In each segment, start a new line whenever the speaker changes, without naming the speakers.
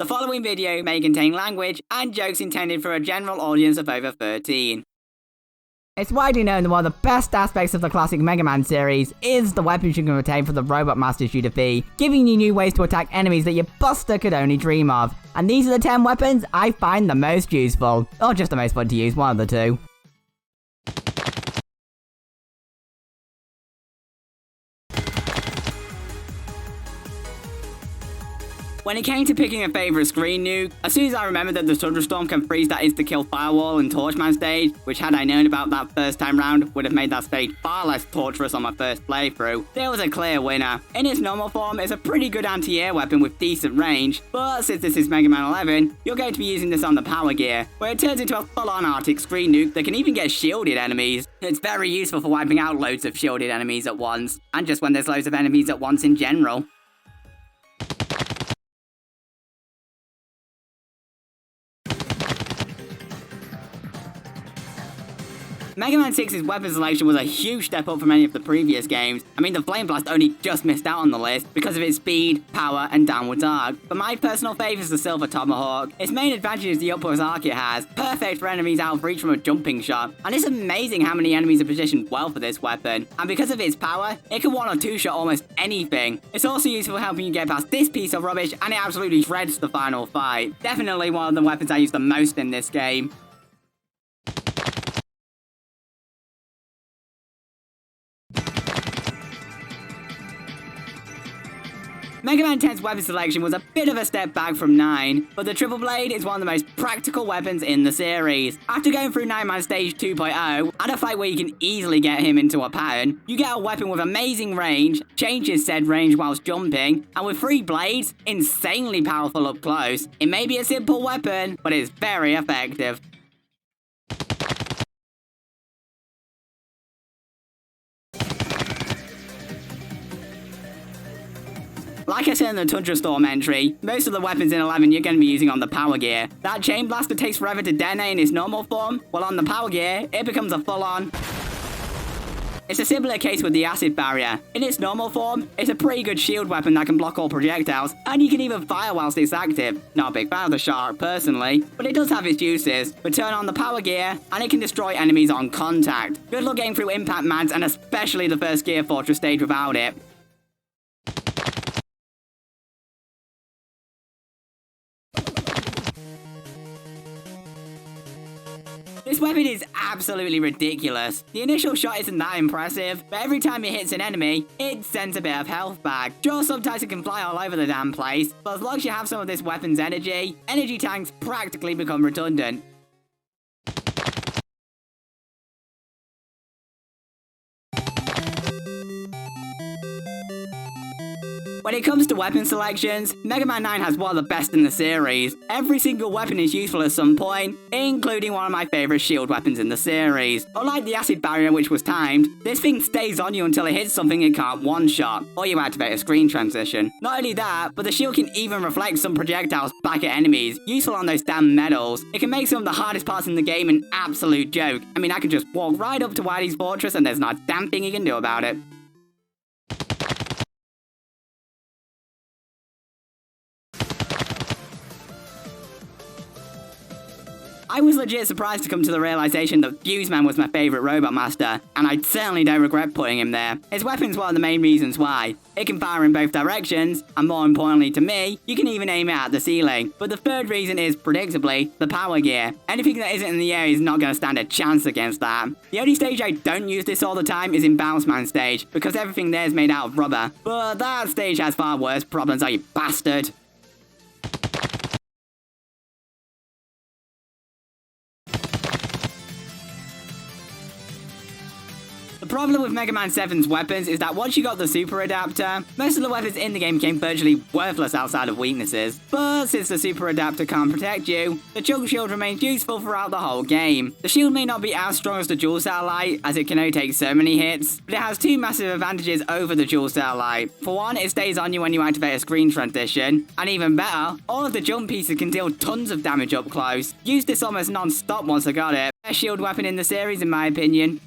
The following video may contain language and jokes intended for a general audience of over 13.
It's widely known that one of the best aspects of the classic Mega Man series is the weapons you can obtain from the Robot Masters you defeat, giving you new ways to attack enemies that your buster could only dream of. And these are the 10 weapons I find the most useful, or just the most fun to use, one of the two.
When it came to picking a favourite screen nuke, as soon as I remembered that the Thunderstorm can freeze that insta-kill Firewall and Torchman stage, which had I known about that first time round, would have made that stage far less torturous on my first playthrough, there was a clear winner. In its normal form, it's a pretty good anti-air weapon with decent range, but since this is Mega Man 11, you're going to be using this on the Power Gear, where it turns into a full-on Arctic screen nuke that can even get shielded enemies. It's very useful for wiping out loads of shielded enemies at once, and just when there's loads of enemies at once in general. Mega Man 6's weapon selection was a huge step up from any of the previous games. I mean, the Flame Blast only just missed out on the list because of its speed, power, and downwards arc. But my personal favourite is the Silver Tomahawk. Its main advantage is the upwards arc it has, perfect for enemies out of reach from a jumping shot. And it's amazing how many enemies are positioned well for this weapon. And because of its power, it can one or two shot almost anything. It's also useful for helping you get past this piece of rubbish, and it absolutely shreds the final fight. Definitely one of the weapons I use the most in this game. Mega Man 10's weapon selection was a bit of a step back from 9, but the Triple Blade is one of the most practical weapons in the series. After going through 9 Man Stage 2.0, and a fight where you can easily get him into a pattern, you get a weapon with amazing range, changes said range whilst jumping, and with 3 blades, insanely powerful up close. It may be a simple weapon, but it's very effective. Like I said in the Thunderstorm entry, most of the weapons in 11 you're going to be using on the Power Gear. That Chain Blaster takes forever to detonate in its normal form, while on the Power Gear, it becomes a full-on. It's a similar case with the Acid Barrier. In its normal form, it's a pretty good shield weapon that can block all projectiles, and you can even fire whilst it's active. Not a big fan of the Shark, personally, but it does have its uses. But turn on the Power Gear, and it can destroy enemies on contact. Good luck getting through Impact Mans, and especially the first Gear Fortress stage without it. This weapon is absolutely ridiculous. The initial shot isn't that impressive, but every time it hits an enemy, it sends a bit of health back. Sure, sometimes it can fly all over the damn place, but as long as you have some of this weapon's energy tanks practically become redundant. When it comes to weapon selections, Mega Man 9 has one of the best in the series. Every single weapon is useful at some point, including one of my favourite shield weapons in the series. Unlike the Acid Barrier, which was timed, this thing stays on you until it hits something it can't one-shot, or you activate a screen transition. Not only that, but the shield can even reflect some projectiles back at enemies, useful on those damn medals. It can make some of the hardest parts in the game an absolute joke. I mean, I can just walk right up to Wily's Fortress and there's not a damn thing you can do about it. I was legit surprised to come to the realization that Fuse Man was my favourite Robot Master, and I certainly don't regret putting him there. His weapon's one of the main reasons why. It can fire in both directions, and more importantly to me, you can even aim it at the ceiling. But the third reason is, predictably, the Power Gear. Anything that isn't in the air is not going to stand a chance against that. The only stage I don't use this all the time is in Bounce Man stage, because everything there is made out of rubber. But that stage has far worse problems, you bastard. The problem with Mega Man 7's weapons is that once you got the Super Adapter, most of the weapons in the game became virtually worthless outside of weaknesses. But since the Super Adapter can't protect you, the Chunk Shield remains useful throughout the whole game. The shield may not be as strong as the Dual Satellite, as it can only take so many hits, but it has two massive advantages over the Dual Satellite. For one, it stays on you when you activate a screen transition, and even better, all of the jump pieces can deal tons of damage up close. Used this almost non-stop once I got it. Best shield weapon in the series in my opinion.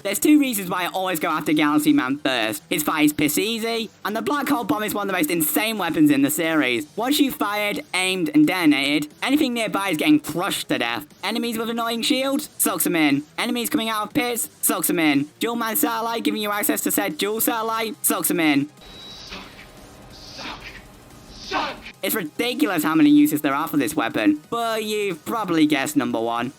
There's two reasons why I always go after Galaxy Man first. His fire is piss easy, and the Black Hole Bomb is one of the most insane weapons in the series. Once you've fired, aimed, and detonated, anything nearby is getting crushed to death. Enemies with annoying shields, sucks them in. Enemies coming out of pits, sucks them in. Dual Man Satellite giving you access to said dual satellite, sucks them in. Suck. It's ridiculous how many uses there are for this weapon, but you've probably guessed number one.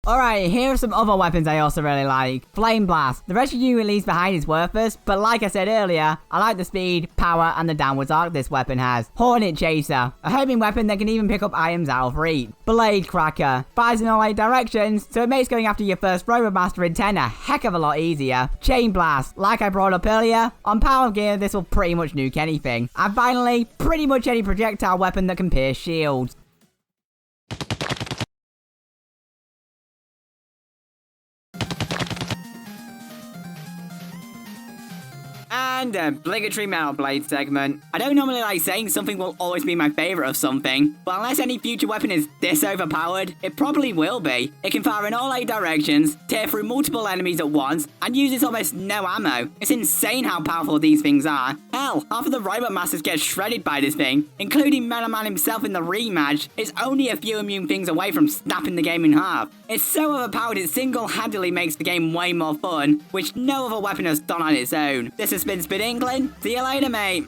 Alright, here are some other weapons I also really like. Flame Blast. The rest of you it leaves behind is worthless, but like I said earlier, I like the speed, power, and the downwards arc this weapon has. Hornet Chaser. A homing weapon that can even pick up items out of reach. Blade Cracker. Fires in all 8 directions, so it makes going after your first Robot Master in 10 a heck of a lot easier. Chain Blast. Like I brought up earlier, on Power Gear this will pretty much nuke anything. And finally, pretty much any projectile weapon that can pierce shields.
And a obligatory Metal Blade segment. I don't normally like saying something will always be my favorite of something, but unless any future weapon is this overpowered, it probably will be. It can fire in all 8 directions, tear through multiple enemies at once, and uses almost no ammo. It's insane how powerful these things are. Hell, half of the Robot Masters get shredded by this thing, including Metal Man himself in the rematch. It's only a few immune things away from snapping the game in half. It's so overpowered it single-handedly makes the game way more fun, which no other weapon has done on its own. This has been Spit Inkling. See you later, mate.